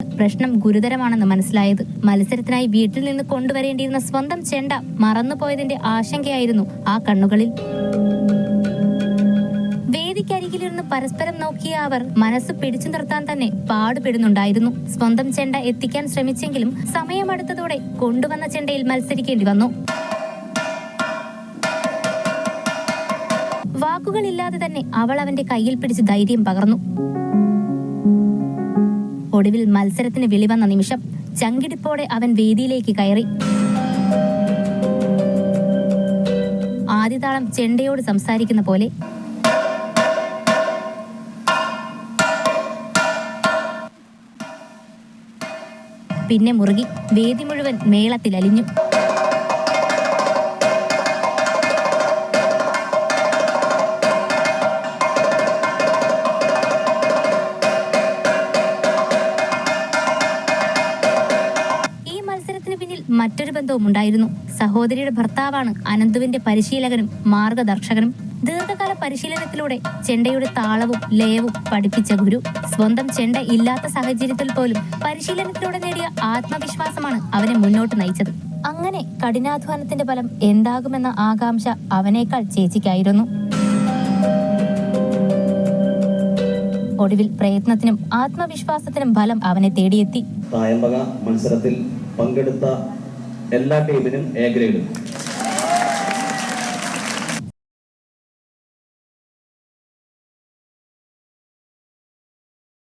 പ്രശ്നം ഗുരുതരമാണെന്ന് മനസ്സിലായത്. മത്സരത്തിനായി വീട്ടിൽ നിന്ന് കൊണ്ടുവരേണ്ടിയിരുന്ന സ്വന്തം ചെണ്ട മറന്നുപോയതിന്റെ ആശങ്കയായിരുന്നു ആ കണ്ണുകളിൽ. വേദിക്കരികിലിരുന്ന് പരസ്പരം നോക്കിയ അവർ മനസ്സ് പിടിച്ചു നിർത്താൻ തന്നെ പാടുപെടുന്നുണ്ടായിരുന്നു. സ്വന്തം ചെണ്ട എത്തിക്കാൻ ശ്രമിച്ചെങ്കിലും സമയമെടുത്തതോടെ കൊണ്ടുവന്ന ചെണ്ടയിൽ മത്സരിക്കേണ്ടി വന്നു. വാക്കുകളില്ലാതെ തന്നെ അവൾ അവന്റെ കയ്യിൽ പിടിച്ച് ധൈര്യം പകർന്നു. ഒടുവിൽ മത്സരത്തിന് വിളിവന്ന നിമിഷം ചങ്കിടിപ്പോടെ അവൻ വേദിയിലേക്ക് കയറി. ആദ്യതാളം ചെണ്ടയോട് സംസാരിക്കുന്ന പോലെ. പിന്നെ മുറുകി. വേദി മുഴുവൻ മേളത്തിൽ അലിഞ്ഞു. പിന്നിൽ മറ്റൊരു ബന്ധവും ഉണ്ടായിരുന്നു. സഹോദരിയുടെ ഭർത്താവാണ് അനന്തുവിന്റെ പരിശീലകനും മാർഗദർശകനും. ദീർഘകാല പരിശീലനത്തിലൂടെ ചെണ്ടയുടെ താളവും ലയവും പഠിപ്പിച്ച ഗുരു. സ്വന്തം ചെണ്ട ഇല്ലാത്ത സാഹചര്യത്തിൽ പോലും പരിശീലനത്തിലൂടെ നേടിയ ആത്മവിശ്വാസമാണ് അവനെ മുന്നോട്ട് നയിച്ചത്. അങ്ങനെ കഠിനാധ്വാനത്തിന്റെ ഫലം എന്താകുമെന്ന ആകാംക്ഷ അവനേക്കാൾ ചേച്ചിക്കായിരുന്നു. ഒടുവിൽ പ്രയത്നത്തിനും ആത്മവിശ്വാസത്തിനും ഫലം അവനെ തേടിയെത്തി. മത്സരത്തിൽ പങ്കെടുത്ത എല്ലാ ടീമിനും എ ഗ്രേഡ്.